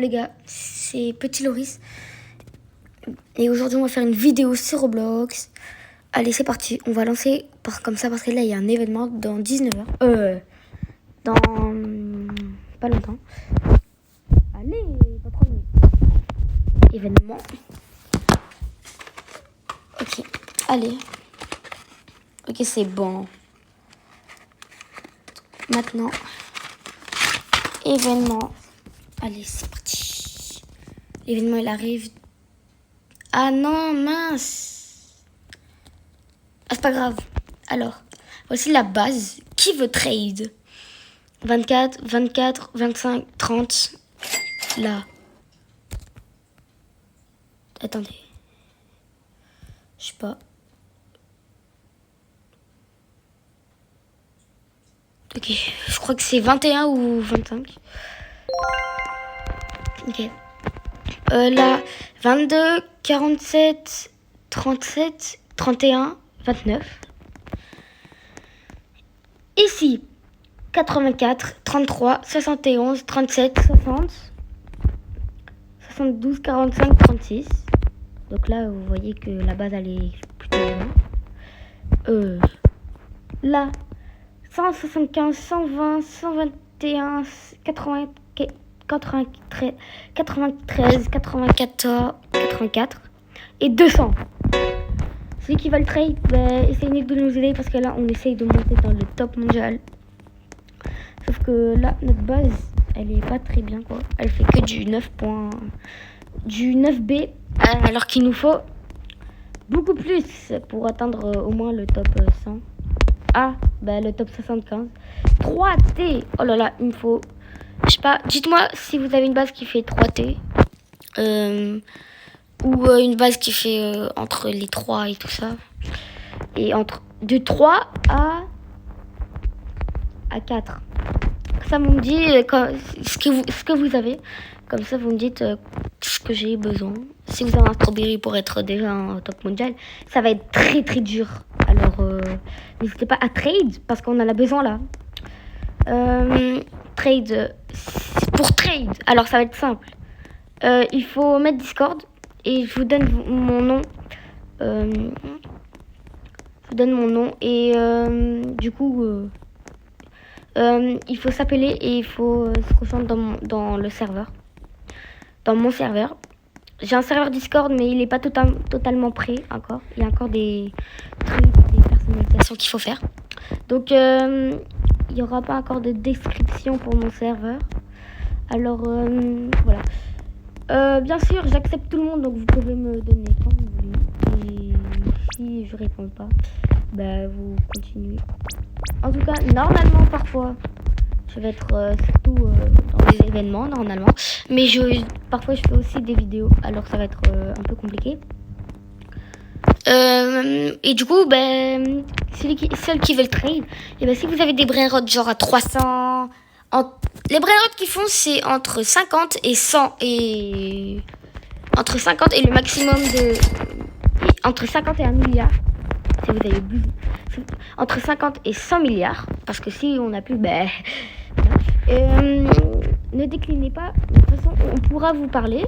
les gars, c'est Petit Loris. Et aujourd'hui on va faire une vidéo sur Roblox. Allez c'est parti, on va lancer comme ça parce que là il y a un événement dans 19h. Dans pas longtemps. Allez, pas 3 minutes. Événement. Ok, allez. Ok, c'est bon. Maintenant, événement. Allez, c'est parti. L'événement, il arrive. Ah non, mince. Ah, c'est pas grave. Alors, voici la base. Qui veut trade? 24, 24, 25, 30. Là. Attendez. Je sais pas. Ok, je crois que c'est 21 ou 25. Ok. Là, 22, 47, 37, 31, 29. Ici, 84, 33, 71, 37, 60, 72, 45, 36. Donc là, vous voyez que la base, elle est plutôt loin. Là, 175, 120, 121, 80, 93, 93, 94, 84 et 200. Celui qui va le trade, essayez de nous aider parce que là, on essaye de monter dans le top mondial. Sauf que là, notre base, elle est pas très bien, quoi. Elle fait que du 9B, alors qu'il nous faut beaucoup plus pour atteindre au moins le top 100. Ah, le top 75. 3T. Oh là là, il me faut... Je sais pas, dites-moi si vous avez une base qui fait 3T. Ou une base qui fait entre les 3 et tout ça. Et de 3 à 4. Ça vous me dit ce que vous avez. Comme ça, vous me dites ce que j'ai besoin. Si vous avez un strawberry pour être déjà un top mondial, ça va être très très dur. Alors, n'hésitez pas à trade parce qu'on en a besoin là. Trade. Pour trade, alors ça va être simple. Il faut mettre Discord et je vous donne mon nom. Je vous donne mon nom et du coup, il faut s'appeler et il faut se rejoindre dans le serveur. Dans mon serveur. J'ai un serveur Discord, mais il n'est pas totalement prêt encore. Il y a encore des trucs, des personnalisations qu'il faut faire. Donc, il n'y aura pas encore de description pour mon serveur. Alors, voilà. Bien sûr, j'accepte tout le monde, donc vous pouvez me donner quand vous voulez. Et si je réponds pas, vous continuez. En tout cas, normalement, parfois, je vais être surtout dans les événements, normalement. Mais parfois, je fais aussi des vidéos, alors ça va être un peu compliqué. Et du coup, celles qui veulent trade, si vous avez des brain-rots genre à 300... les brain-rots qu'ils font, c'est entre 50 et 100 et... Entre 50 et le maximum de... Entre 50 et 1 milliard. Si vous avez plus... Entre 50 et 100 milliards. Parce que si on n'a plus... ne déclinez pas. De toute façon, on pourra vous parler.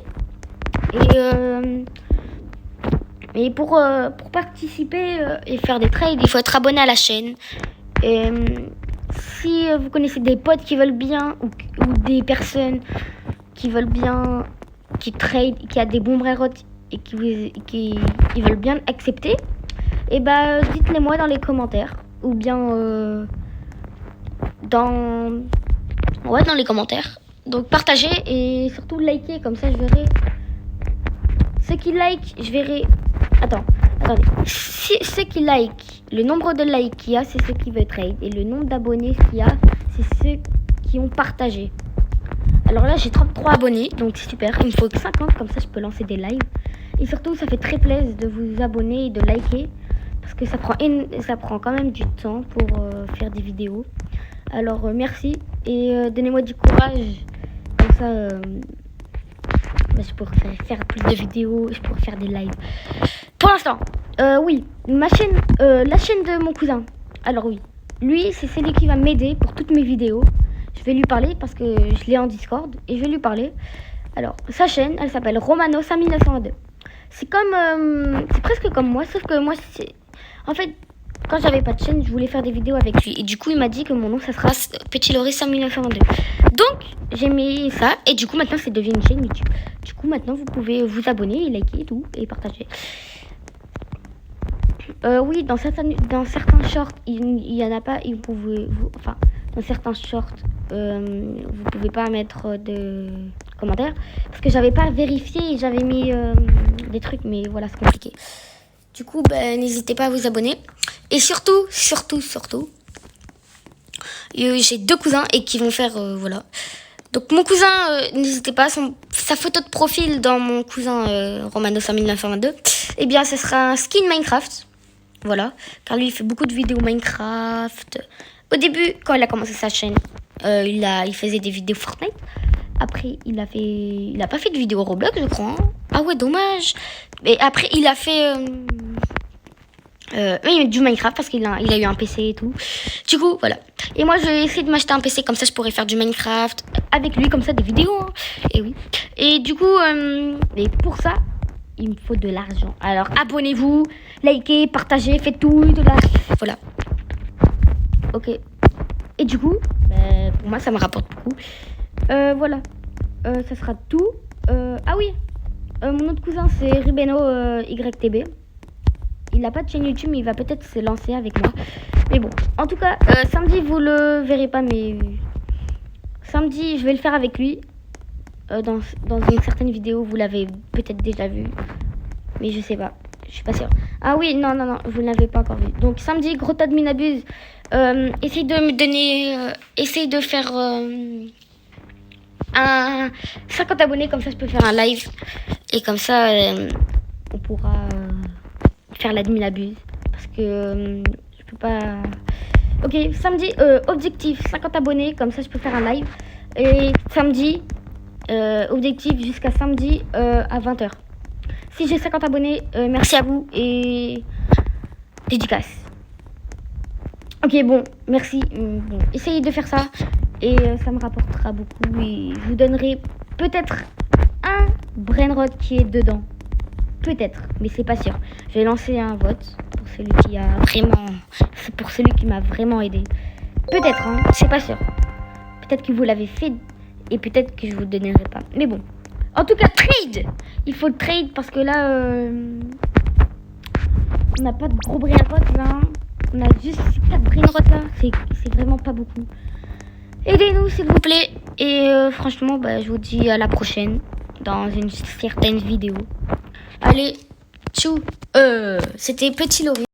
Et pour participer et faire des trades, il faut être abonné à la chaîne. Si vous connaissez des potes qui veulent bien ou des personnes qui veulent bien, qui trade, qui a des bons brain-rots et qui veulent bien accepter, dites-les moi dans les commentaires ou bien dans les commentaires. Donc partagez et surtout likez, comme ça je verrai ceux qui like, je verrai. Attendez. Ceux qui like, le nombre de likes qu'il y a, c'est ceux qui veulent trade. Et le nombre d'abonnés qu'il y a, c'est ceux qui ont partagé. Alors là, j'ai 33 abonnés, donc c'est super. Il me faut que 50, comme ça je peux lancer des lives. Et surtout, ça fait très plaisir de vous abonner et de liker. Parce que ça prend quand même du temps pour faire des vidéos. Alors merci et donnez-moi du courage. Comme ça... je pourrais faire plus de vidéos, je pourrais faire des lives. Pour l'instant, oui, la chaîne de mon cousin. Alors oui, lui, c'est celui qui va m'aider pour toutes mes vidéos. Je vais lui parler parce que je l'ai en Discord et je vais lui parler. Alors, sa chaîne, elle s'appelle Romano 5922. C'est comme... c'est presque comme moi, sauf que moi, c'est... En fait, quand j'avais pas de chaîne, je voulais faire des vidéos avec lui. Et du coup, il m'a dit que mon nom, ça sera Petit Laurie 5922. Donc, j'ai mis ça. Et du coup, maintenant, c'est devenu une chaîne YouTube. Du coup, maintenant, vous pouvez vous abonner, et liker et tout, et partager. Oui, dans certains shorts, il y en a pas. Enfin, dans certains shorts, vous pouvez pas mettre de commentaires parce que j'avais pas vérifié et j'avais mis des trucs, mais voilà, c'est compliqué. Du coup, n'hésitez pas à vous abonner et surtout, j'ai 2 cousins et qui vont faire voilà. Donc mon cousin, n'hésitez pas, sa photo de profil dans mon cousin Romano 5922, eh bien, ce sera un skin Minecraft. Voilà, car lui il fait beaucoup de vidéos Minecraft. Au début, quand il a commencé sa chaîne, il faisait des vidéos Fortnite. Après, il a pas fait de vidéos Roblox, je crois. Hein. Ah ouais, dommage. Mais après, il a fait du Minecraft parce qu'il a eu un PC et tout. Du coup, voilà. Et moi, j'ai essayé de m'acheter un PC comme ça, je pourrais faire du Minecraft avec lui comme ça, des vidéos. Hein. Et oui. Et du coup, et pour ça, il me faut de l'argent. Alors, abonnez-vous, likez, partagez, faites tout. Voilà. Ok. Et du coup, pour moi, ça me rapporte beaucoup. Voilà. Ça sera tout. Ah oui. Mon autre cousin, c'est Ribeno YTB. Il n'a pas de chaîne YouTube, mais il va peut-être se lancer avec moi. Mais bon. En tout cas, samedi, vous le verrez pas, mais... Samedi, je vais le faire avec lui. Dans une certaine vidéo, vous l'avez peut-être déjà vu. Mais je sais pas. Je suis pas sûre. Ah oui, non, vous ne l'avez pas encore vu. Donc samedi, gros tas de minabuse. Essaye de me donner... essaye de faire... un 50 abonnés, comme ça je peux faire un live. Et comme ça, on pourra faire l'admin abuse. Parce que je peux pas... Ok, samedi, objectif 50 abonnés, comme ça je peux faire un live. Et samedi, objectif jusqu'à samedi à 20h. Si j'ai 50 abonnés, merci à vous et dédicace. Ok, bon, merci. Bon, essayez de faire ça et ça me rapportera beaucoup. Et je vous donnerai peut-être un brainrot qui est dedans. Peut-être, mais c'est pas sûr. Je vais lancer un vote pour celui qui a vraiment... C'est pour celui qui m'a vraiment aidé. Peut-être, hein, c'est pas sûr. Peut-être que vous l'avez fait et peut-être que je vous donnerai pas. Mais bon. En tout cas, trade. Il faut trade parce que là, on n'a pas de gros brainrot là. On a juste 4 brainrot là. C'est vraiment pas beaucoup. Aidez-nous s'il vous plaît. Et franchement, je vous dis à la prochaine dans une certaine vidéo. Allez, tchou. C'était Petit Laurie.